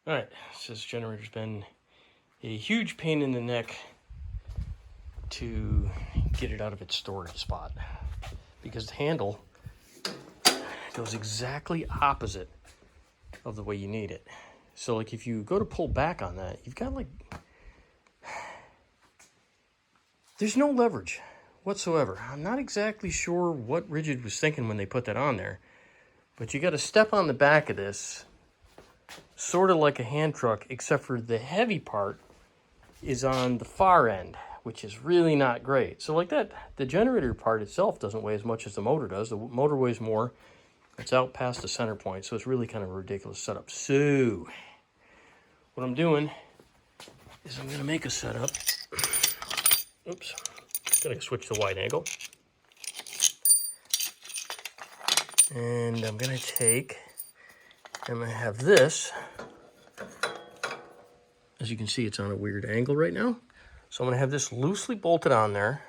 Alright, so this generator's been a huge pain in the neck to get it out of its storage spot because the handle goes exactly opposite of the way you need it. So like if you go to pull back on that, you've got like, there's no leverage whatsoever. I'm not exactly sure what Ridgid was thinking when they put that on there, but you got to step on the back of this sort of like a hand truck, except for the heavy part is on the far end, which is really not great. So like that, the generator part itself doesn't weigh as much as the motor does. The motor weighs more. It's out past the center point, so it's really kind of a ridiculous setup. So what I'm doing is I'm going to make a setup. Oops. I'm going to switch to wide angle. And I'm going to have this. As you can see, it's on a weird angle right now. So I'm going to have this loosely bolted on there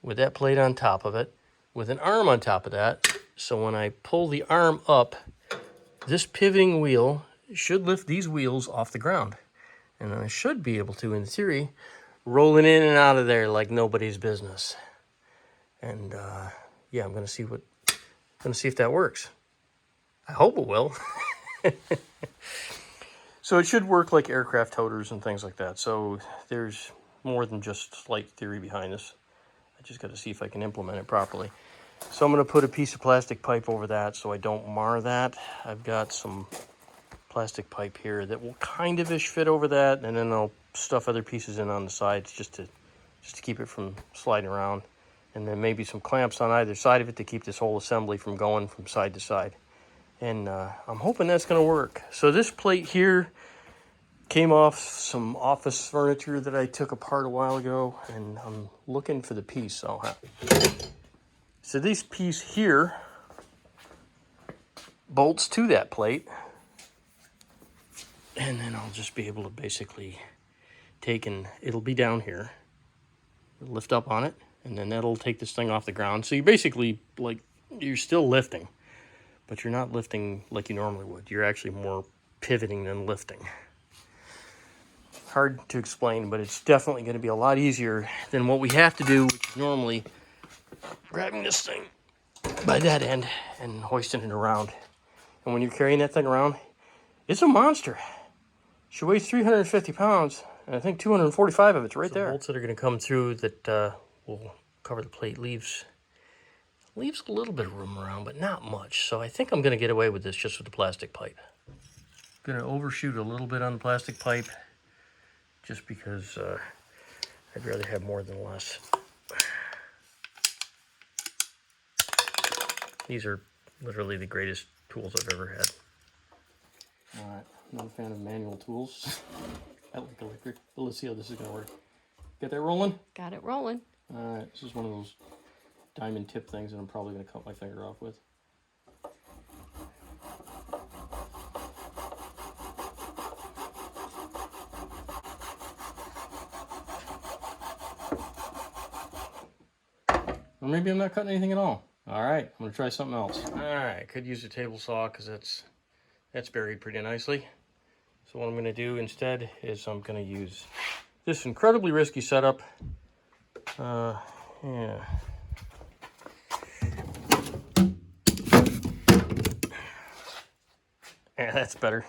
with that plate on top of it, with an arm on top of that. So when I pull the arm up, this pivoting wheel should lift these wheels off the ground. And then I should be able to, in theory, roll it in and out of there like nobody's business. And yeah, I'm going to see if that works. I hope it will. So it should work like aircraft toters and things like that. So there's more than just light theory behind this. I just got to see if I can implement it properly. So I'm going to put a piece of plastic pipe over that so I don't mar that. I've got some plastic pipe here that will kind of-ish fit over that, and then I'll stuff other pieces in on the sides just to keep it from sliding around. And then maybe some clamps on either side of it to keep this whole assembly from going from side to side. And I'm hoping that's going to work. So this plate here came off some office furniture that I took apart a while ago, and I'm looking for the piece. So this piece here bolts to that plate, and then I'll just be able to basically it'll be down here, lift up on it, and then that'll take this thing off the ground. So you basically, like, you're still lifting, but you're not lifting like you normally would. You're actually more pivoting than lifting. Hard to explain, but it's definitely going to be a lot easier than what we have to do, which is normally grabbing this thing by that end and hoisting it around. And when you're carrying that thing around, it's a monster. She weighs 350 pounds, and I think 245 of it's right there. The bolts that are going to come through that will cover the plate leaves a little bit of room around, but not much. So I think I'm going to get away with this just with the plastic pipe. I'm going to overshoot a little bit on the plastic pipe, just because I'd rather have more than less. These are literally the greatest tools I've ever had. All right, not a fan of manual tools. I like electric, but let's see how this is gonna work. Get that rolling? Got it rolling. All right, this is one of those diamond tip things that I'm probably gonna cut my finger off with. Or maybe I'm not cutting anything at all. All right, I'm gonna try something else. All right, could use a table saw because that's buried pretty nicely. So what I'm gonna do instead is I'm gonna use this incredibly risky setup. Yeah. Yeah, that's better.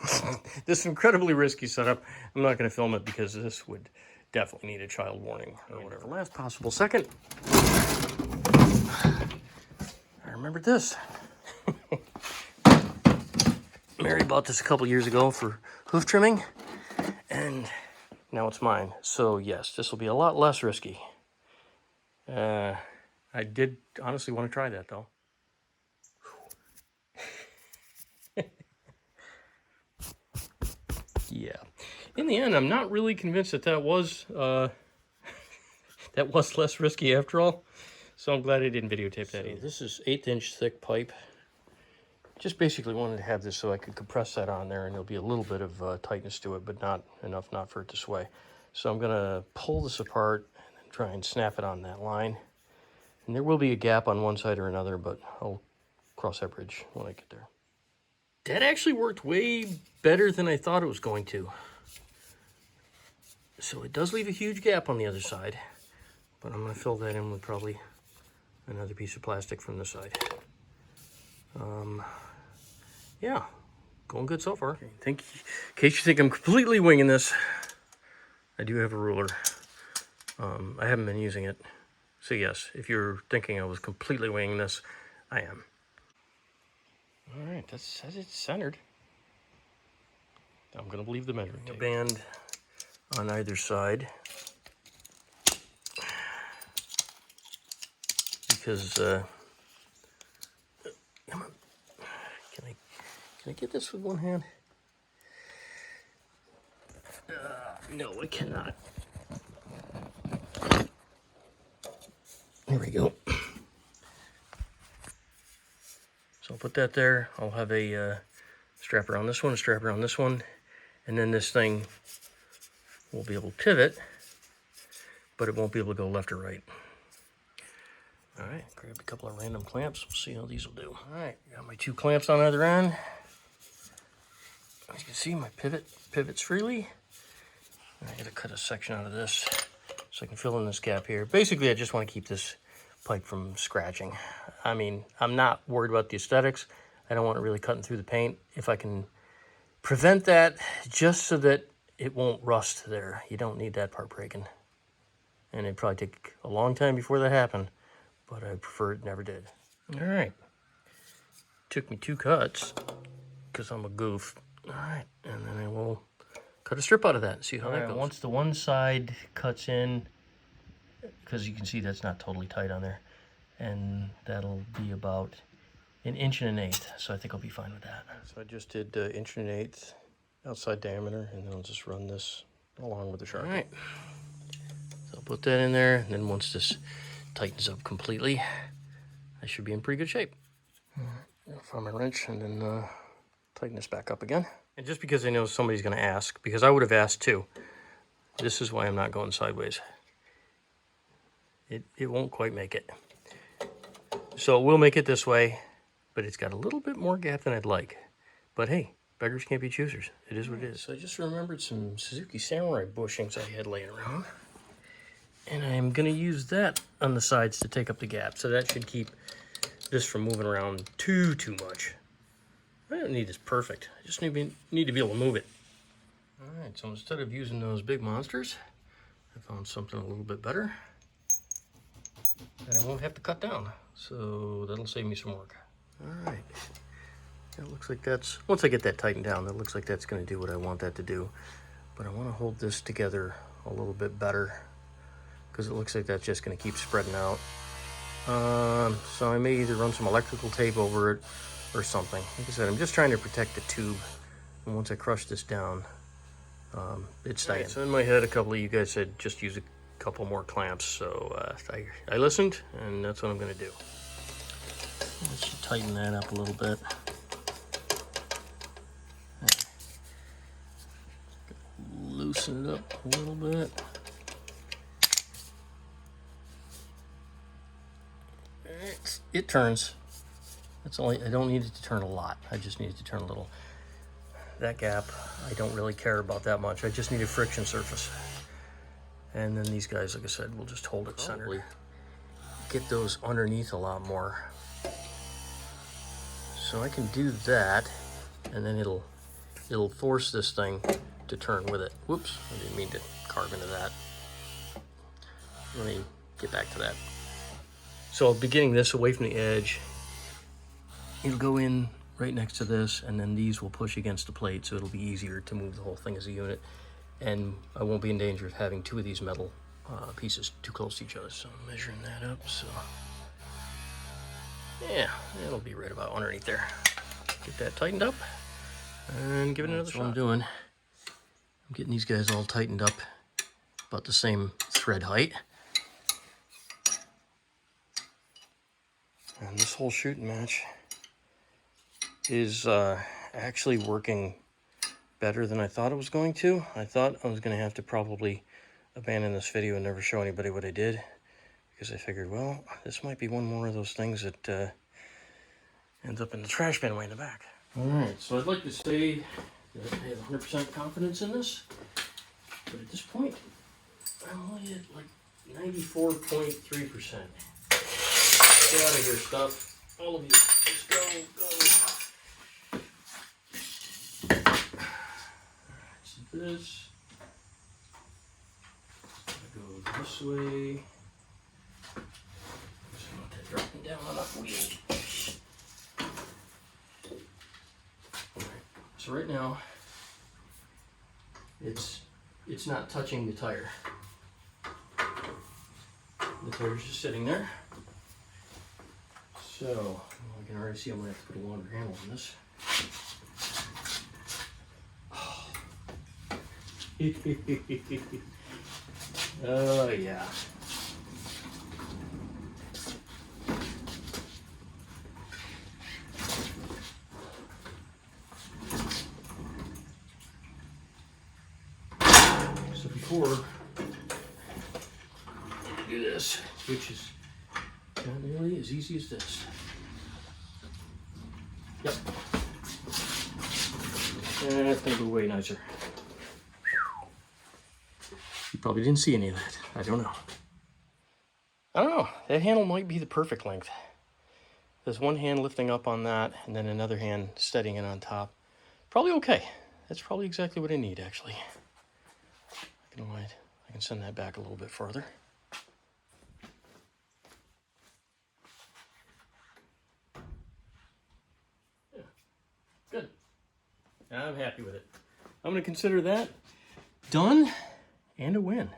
This incredibly risky setup, I'm not gonna film it because this would definitely need a child warning or whatever. Last possible second. I remembered this. Mary bought this a couple years ago for hoof trimming, and now it's mine. So yes, this will be a lot less risky. I did honestly want to try that though. Yeah. In the end, I'm not really convinced that was that was less risky after all. So I'm glad I didn't videotape that either. This is 1/8-inch thick pipe. Just basically wanted to have this so I could compress that on there, and there'll be a little bit of tightness to it, but not enough not for it to sway. So I'm gonna pull this apart and then try and snap it on that line. And there will be a gap on one side or another, but I'll cross that bridge when I get there. That actually worked way better than I thought it was going to. So it does leave a huge gap on the other side, but I'm going to fill that in with probably another piece of plastic from the side. Yeah, going good so far. Okay, in case you think I'm completely winging this, I do have a ruler. I haven't been using it. So yes, if you're thinking I was completely winging this, I am. All right, that says it's centered. I'm gonna believe the measuring tape. A band on either side. Because, come on. Can I get this with one hand? No, I cannot. There we go. So I'll put that there. I'll have a strap around this one, a strap around this one, and then this thing will be able to pivot, but it won't be able to go left or right. All right, grab a couple of random clamps. We'll see how these will do. All right, got my 2 clamps on either end. As you can see, my pivots freely. And I gotta cut a section out of this so I can fill in this gap here. Basically, I just want to keep this pipe from scratching. I mean, I'm not worried about the aesthetics. I don't want it really cutting through the paint. If I can prevent that just so that it won't rust there. You don't need that part breaking. And it'd probably take a long time before that happened, but I prefer it never did. All right. Took me 2 cuts because I'm a goof. All right, and then I will cut a strip out of that and see how that goes. Once the one side cuts in, because you can see that's not totally tight on there, and that'll be about 1 1/8 inches, so I think I'll be fine with that. So I just did 1 1/8 inches outside diameter, and then I'll just run this along with the Sharpie. All right, so I'll put that in there, and then once this tightens up completely, I should be in pretty good shape. All right, I'll find my wrench and then tighten this back up again. And just because I know somebody's going to ask, because I would have asked too, this is why I'm not going sideways. It won't quite make it. So we'll make it this way, but it's got a little bit more gap than I'd like. But hey, beggars can't be choosers. It is what it is. So I just remembered some Suzuki Samurai bushings I had laying around. And I'm going to use that on the sides to take up the gap. So that should keep this from moving around too much. I don't need this perfect. I just need to be able to move it. All right, so instead of using those big monsters, I found something a little bit better that I won't have to cut down. So that'll save me some work. All right, that looks like that's, once I get that tightened down, that looks like that's gonna do what I want that to do. But I wanna hold this together a little bit better because it looks like that's just gonna keep spreading out. So I may either run some electrical tape over it or something. Like I said, I'm just trying to protect the tube. And once I crush this down, it's staying. Right, so in my head, a couple of you guys said just use a couple more clamps. So I listened, and that's what I'm going to do. Let's tighten that up a little bit. Loosen it up a little bit. It turns. That's only, I don't need it to turn a lot. I just need it to turn a little. That gap, I don't really care about that much. I just need a friction surface. And then these guys, like I said, will just hold it centered. Get those underneath a lot more. So I can do that, and then it'll force this thing to turn with it. Whoops, I didn't mean to carve into that. Let me get back to that. So I'll be getting this away from the edge. It'll go in right next to this, and then these will push against the plate, so it'll be easier to move the whole thing as a unit. And I won't be in danger of having 2 of these metal pieces too close to each other. So I'm measuring that up, so yeah, it'll be right about underneath there. Get that tightened up, and give it another shot. What I'm doing, I'm getting these guys all tightened up about the same thread height. And this whole shooting match is actually working better than I thought it was going to. I thought I was going to have to probably abandon this video and never show anybody what I did, because I figured, well, this might be one more of those things that ends up in the trash bin way in the back. Alright, so I'd like to say that I have 100% confidence in this, but at this point, I'm only at like 94.3%. Get out of here, stuff. All of you, just go, go. Alright, so this, I go this way. Just want that dropping down on a wheel. So right now, it's not touching the tire. The tire's just sitting there. So I can already see I'm gonna have to put a longer handle on this. Oh yeah. So before I do this, which is not nearly as easy as this. Yep. That's gonna be way nicer. You probably didn't see any of that. I don't know. I don't know. That handle might be the perfect length. There's one hand lifting up on that, and then another hand steadying it on top. Probably okay. That's probably exactly what I need, actually. I can send that back a little bit further. Yeah, good. I'm happy with it. I'm going to consider that done and a win.